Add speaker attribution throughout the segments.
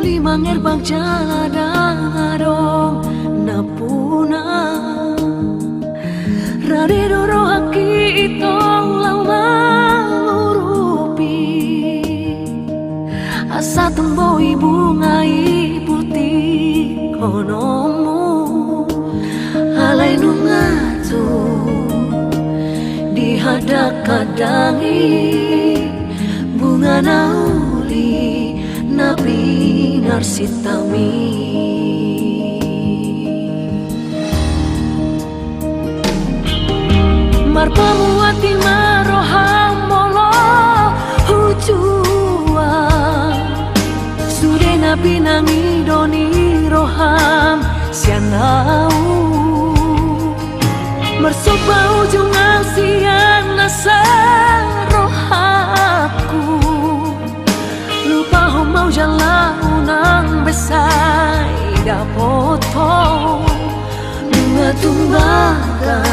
Speaker 1: Limang erbang jaladong napuna Radidoro haki itong lama lurupi Asa temboi bungai putih konomu Alai nungatu dihadak kadangi bunga nauli nabi narsitami marpamu ati maroham molo hujua sude nabi nangi doni roham sianau mersoba ujung asian nasa rohaku lupa mau jalan unang besai dapoto bunga tumbagas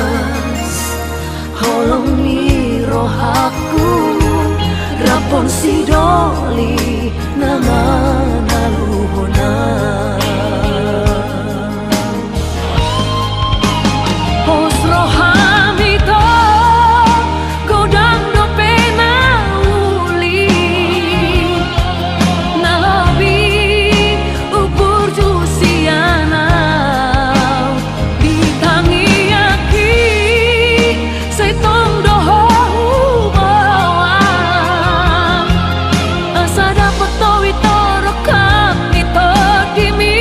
Speaker 1: holongi rohaku rapon sidoli nama naluhona pos rohamito godang do pena uli nalabi ubur jusiana ditangi aki setong doho bawa asa dapat towi torokam ito dimi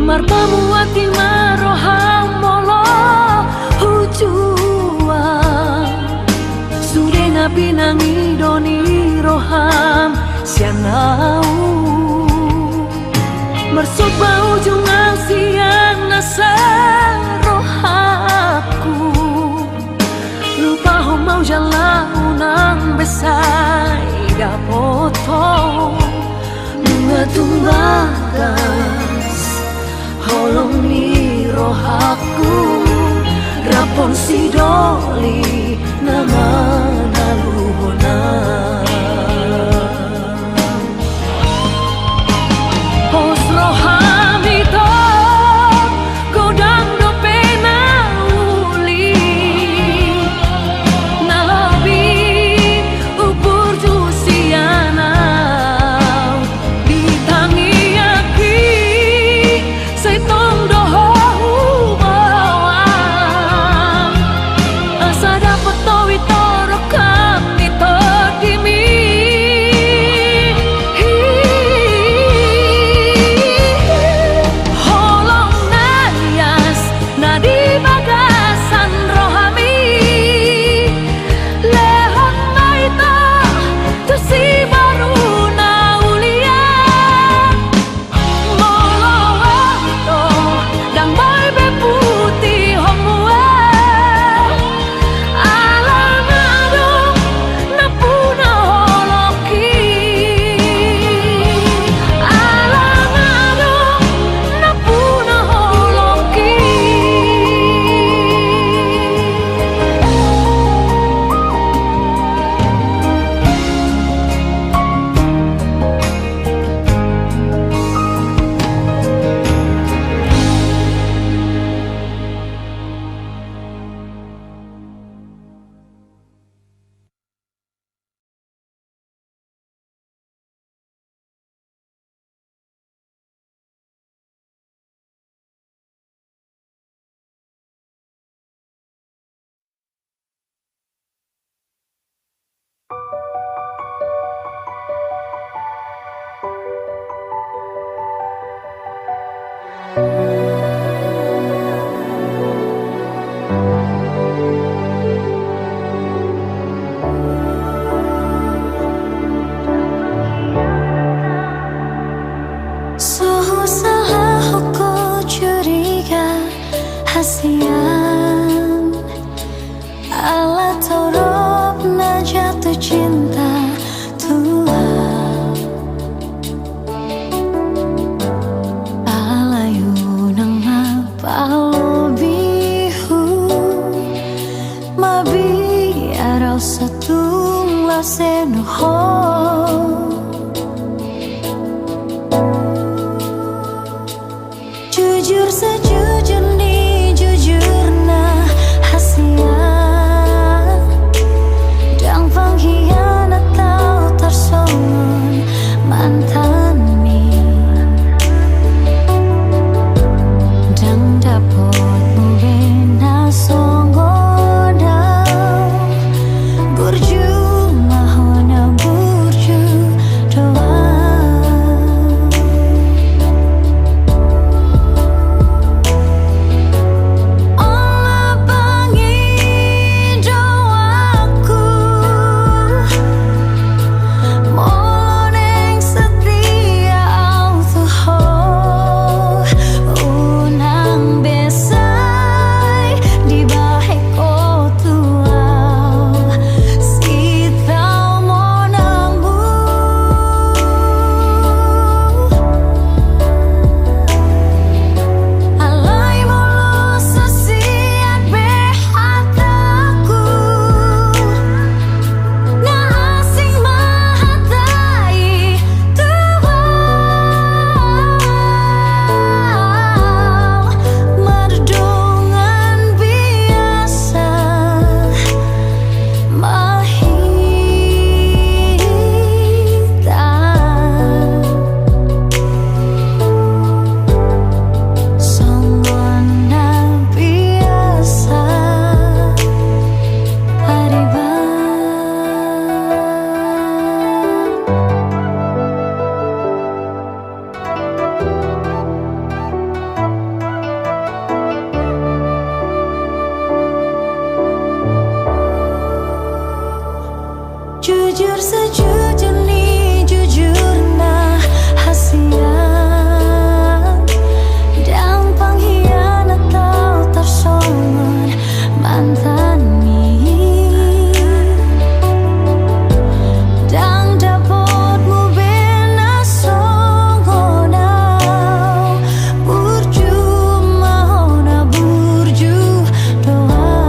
Speaker 1: marpamu ati maroham molo hujua sude nabi nangi doni roham sianau mersoba ujung asian nasa rohaku lupa mau jalan unang besai dapoto bunga tumbagas holongi rohaku rapon sidoli nama naluhona pos rohamito godang do pena uli nalabi ubur jusiana ditangi aki setong doho bawa asa dapat towi tor Jujur sejujurnya, jujurnya hasilnya dan pengkhianat tahu tersongon mantan mi dan dapat membina songgodau burju mahona burju doa. Jujur sejujurnya, jujurnya hasilnya dan pengkhianat tahu tersongon mantan mi dan dapat membina songgodau burju mahona burju doa.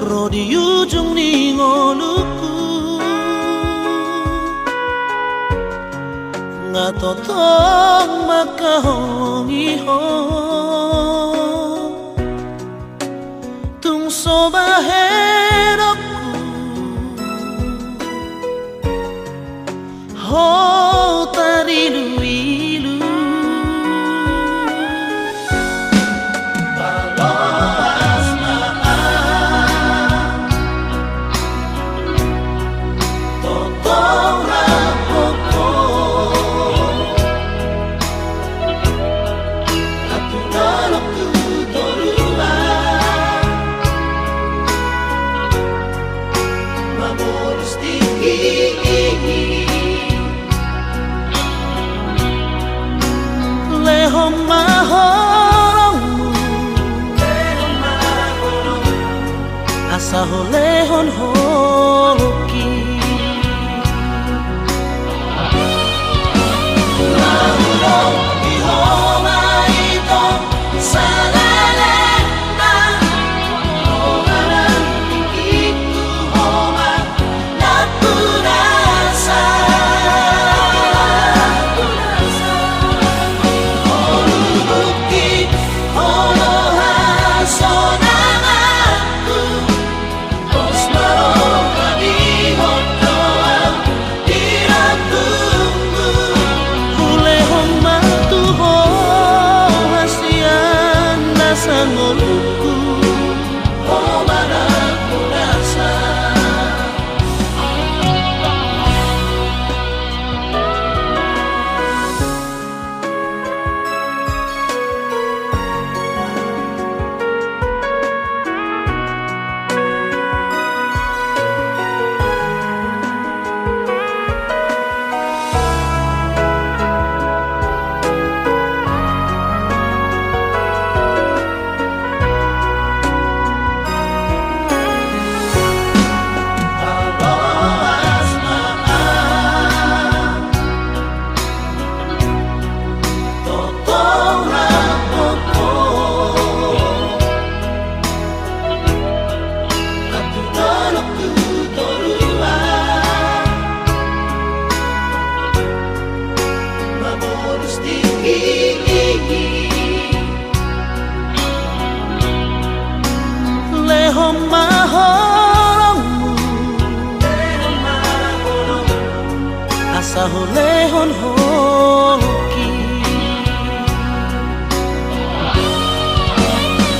Speaker 2: Ro di ujung ningoluku ngatotong makahongiho tung sobaherokku ho tarilu-ilu Baloas maan Totong rapoko Natunalok tutoruan Mamoros tinggi Lehong mahorongmu Asa ho lehon hoki Mahulong ihoma ito sa lalena Homaran ikiku homa na punasa Sangolku oh marang punasa Lehong mahorongmu Asa ho lehon hoki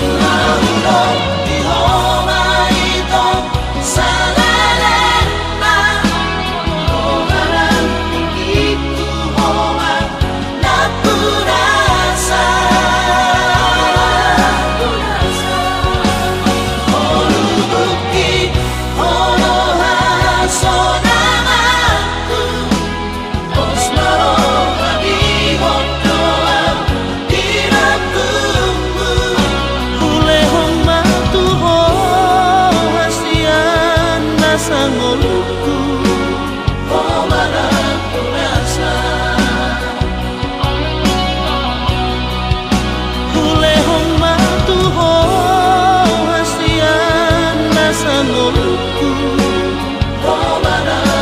Speaker 2: Mahulong ihoma ito sa lalena Homaran ikiku homa na punasa Sangolku oh marang punasa Hulehong matuho hasian na sangolku oh marang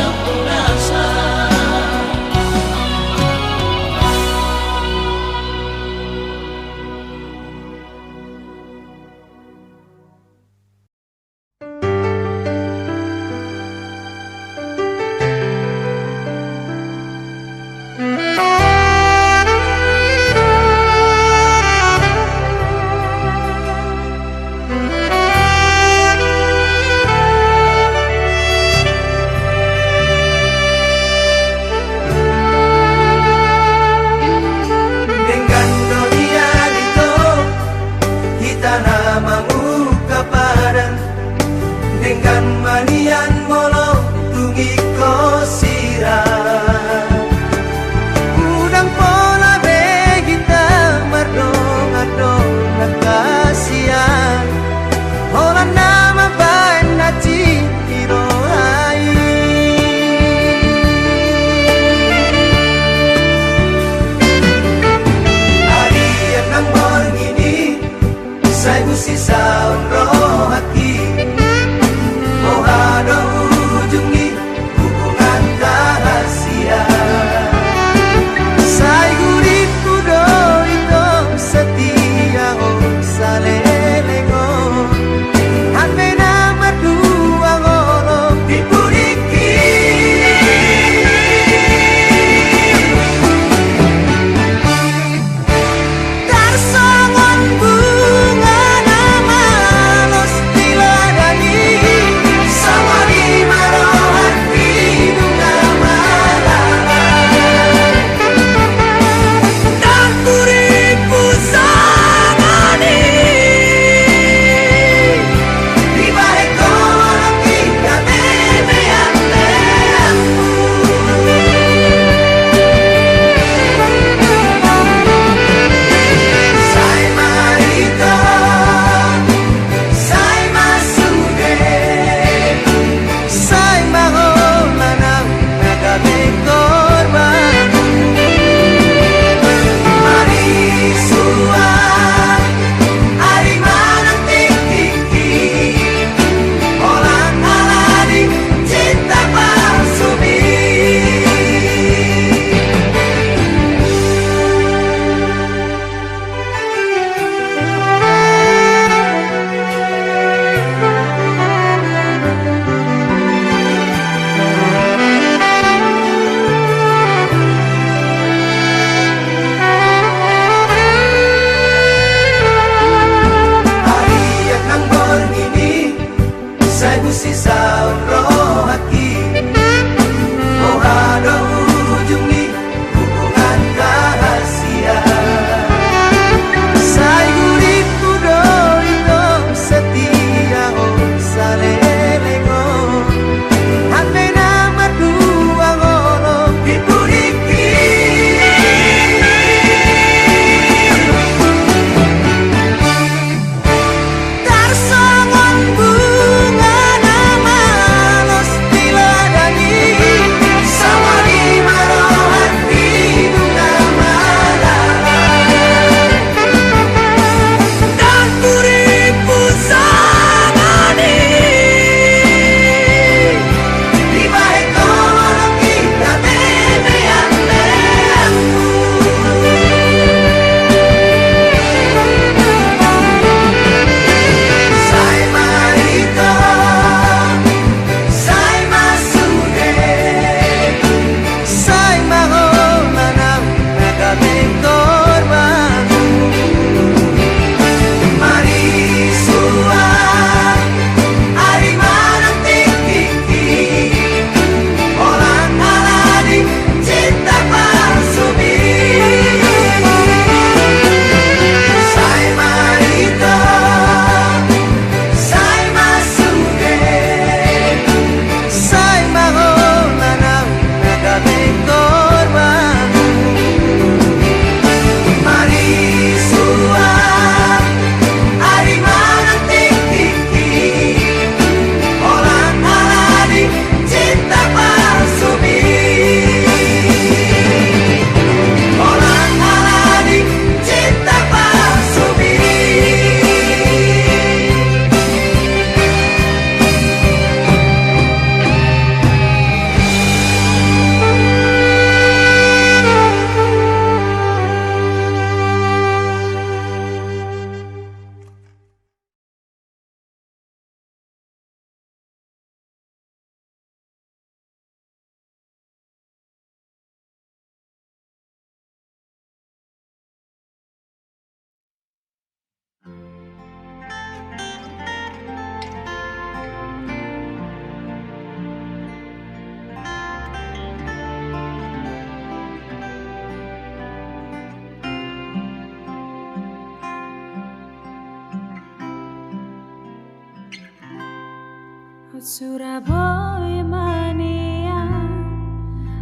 Speaker 1: Surabaya mania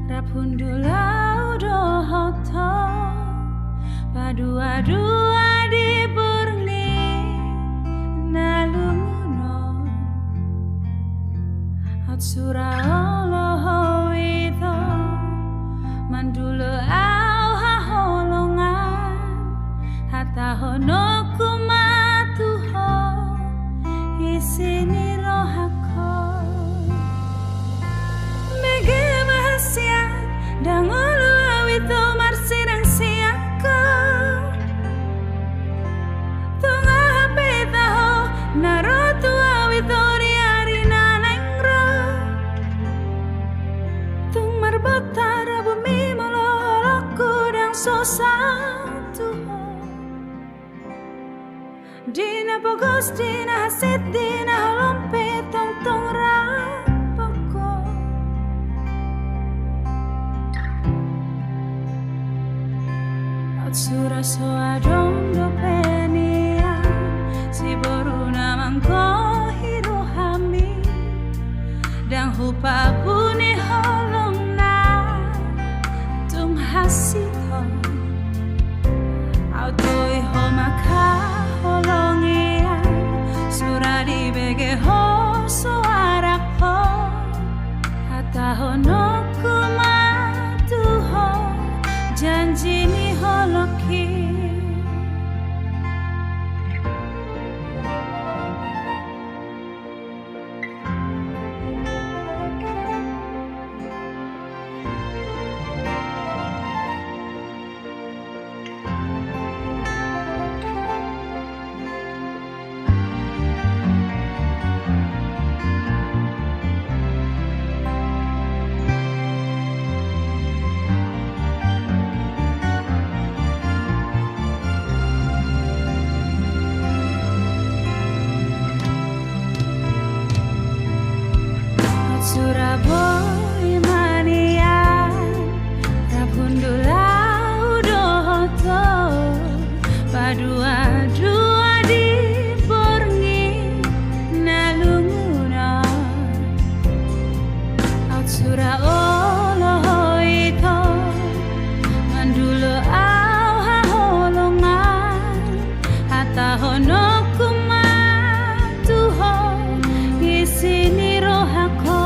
Speaker 1: Rapundula udohoto Padua-dua di burni Nalunguno At Suraoloho itu Mandulu au haholongan Hatta hono kumatuho Isini rohako Mege mahasya Dangulu awito marsirang siyako Tunga hapitaho Narotu awito riari nanengro Tung marbota rabumi maloloku dan sosatuho Dina pogos, dina hasit, dina holompe, tong rapoko At suraso adong do penia Si boru namang ko hirohami Dang hupa puni holong na Tung hasito Autoi homaka holongia suradi bege ho suara ho hatta hono kumatu ho janji ni holoki Surabaya mania Rapundula udohoto Padua-dua di borngi Nalunguna At Suraoloho itu Mandulu au haholongan Hatta hono kumatuho Isini rohako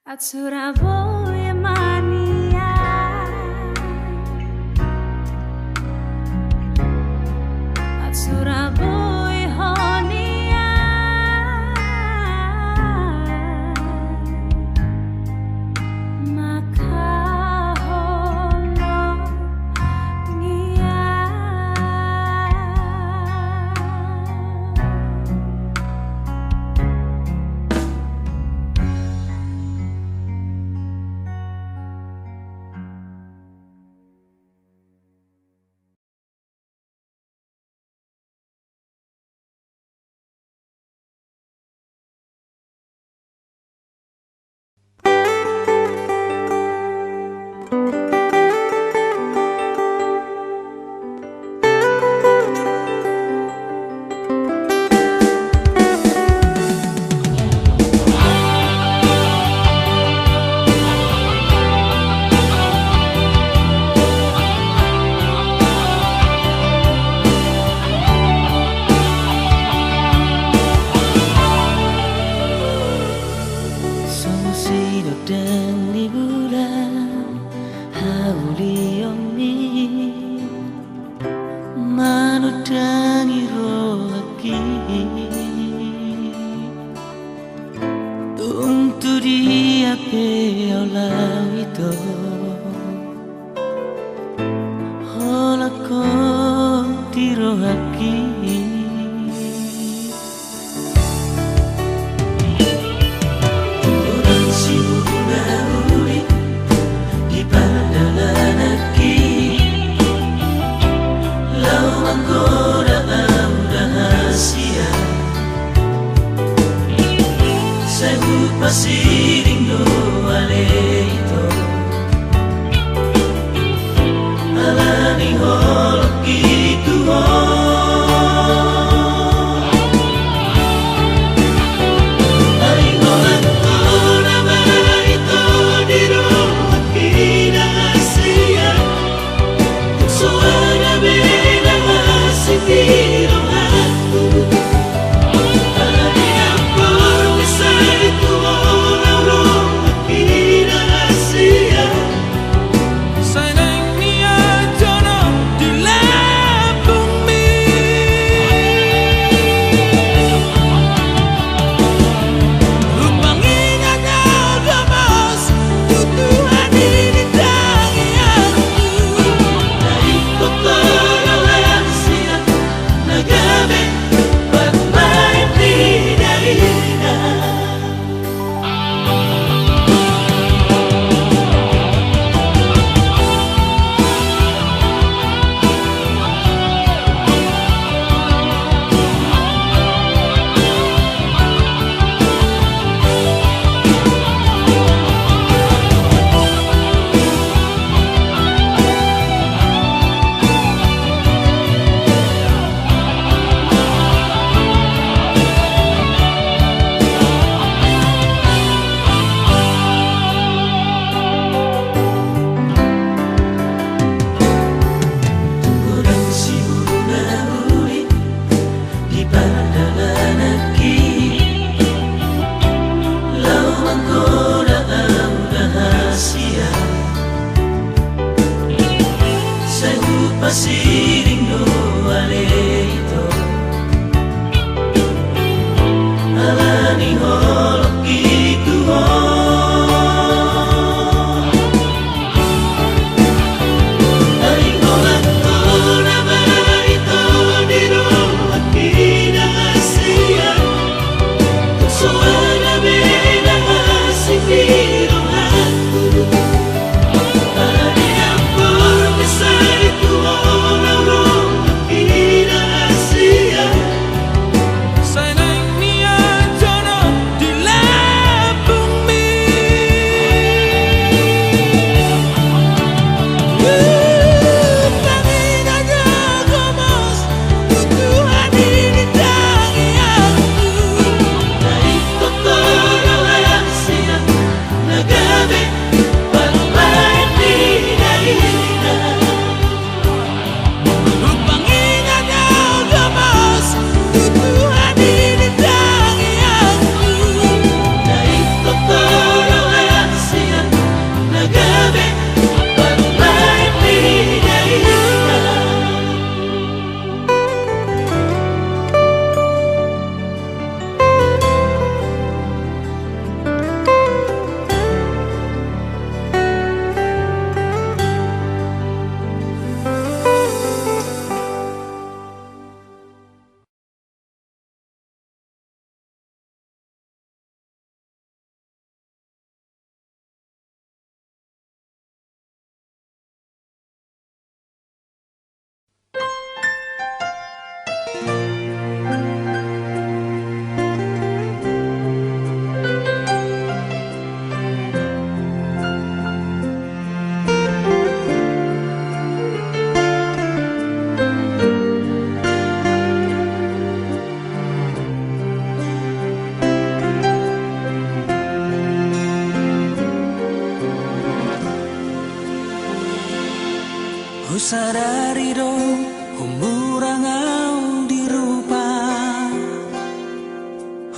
Speaker 1: At Surabaya mania At Surabaya honia Maka holongia
Speaker 2: manudangi rohaki tung dia pe olau itu holako di rohaki orang sibuk ngahuri di padalan aki lau menggoda rahasia saya pasiring do aleito alani holok gitu ay holak ko nama itu di rumah kita sia suara beda masih di rumahku alani ampun bisa itu orang rumah kita sia
Speaker 3: sayang niya jono di labung mi lupang ingatnya gamas tutuhan ini tangi aku
Speaker 2: dari kotoran rahasia nagabe pagmain di darina orang sibuk ngahuri di padalan aki lau menggoda rahasia saya pasiring do aleito alani holok gitu ay holak ko nama itu di rumah kita sia suara beda masih di rumahku alani ampun bisa itu orang rumah kita sia
Speaker 3: sayang niya jono di labung mi lupang ingatnya gamas tutuhan ini tangi aku
Speaker 2: dari kotoran rahasia nagabe pagmain di darina
Speaker 3: lupang ingatnya gamas tutuhan ini tangi aku
Speaker 2: dari kotoran rahasia nagabe pagmain di darina Sadari do umurang au di rupa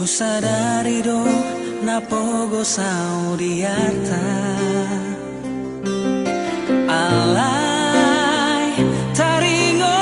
Speaker 2: sadari do napogo sau di arta alai taringo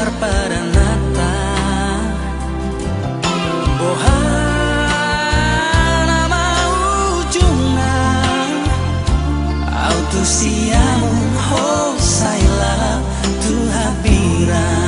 Speaker 2: Arpadanata Bohana maujuna Autusiamu hosaila tuhapiran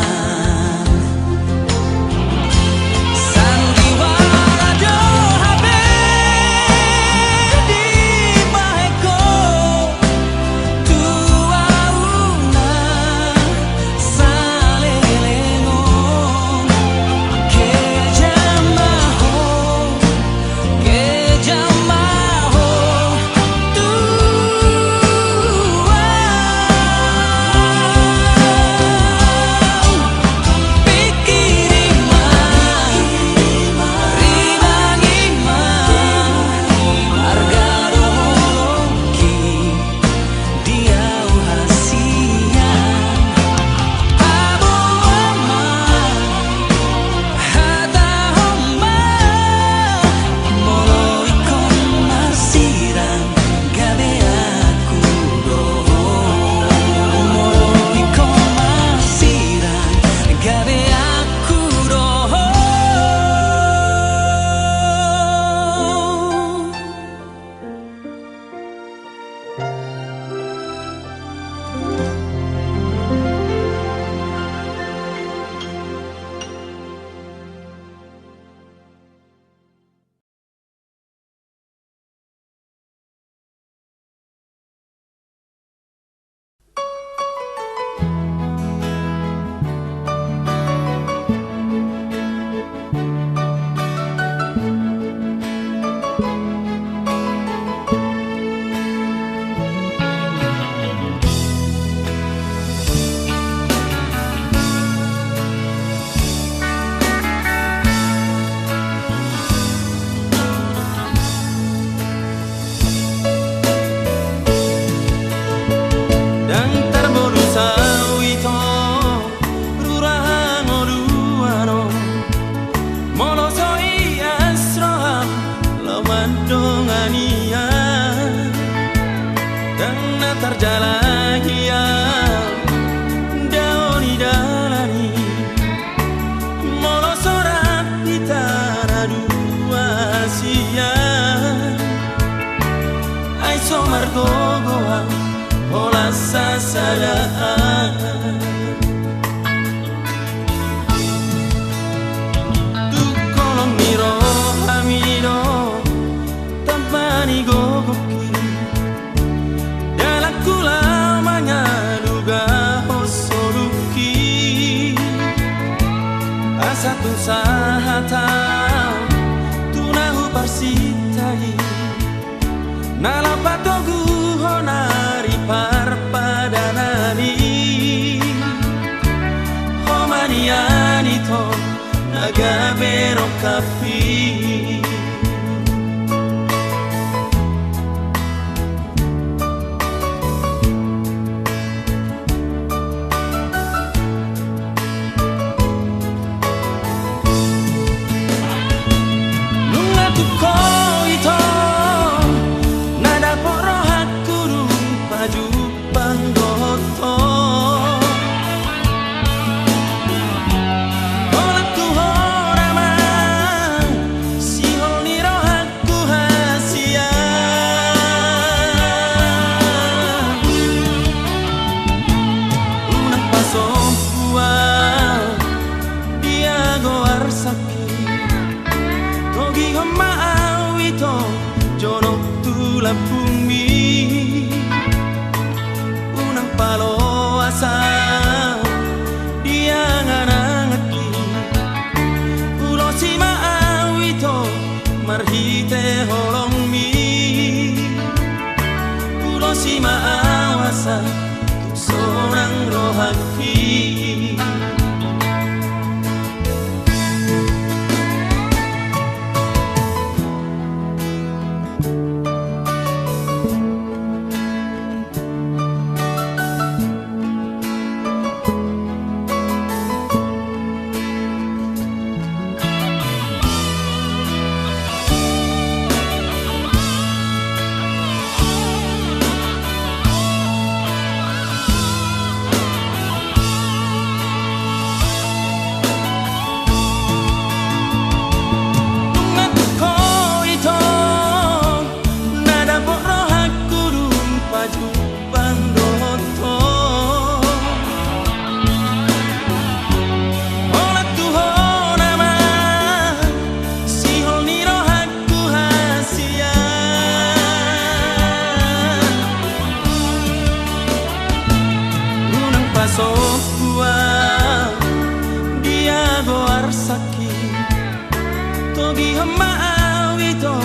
Speaker 3: di maawi to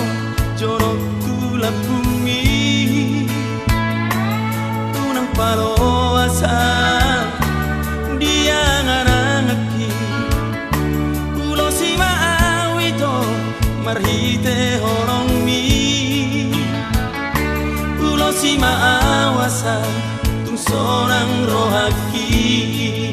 Speaker 3: jorok tulap bumi tunang paloasan dia ngarangaki ulo si maawi to marhite horong mi ulo si maawasan tung sorang rohaki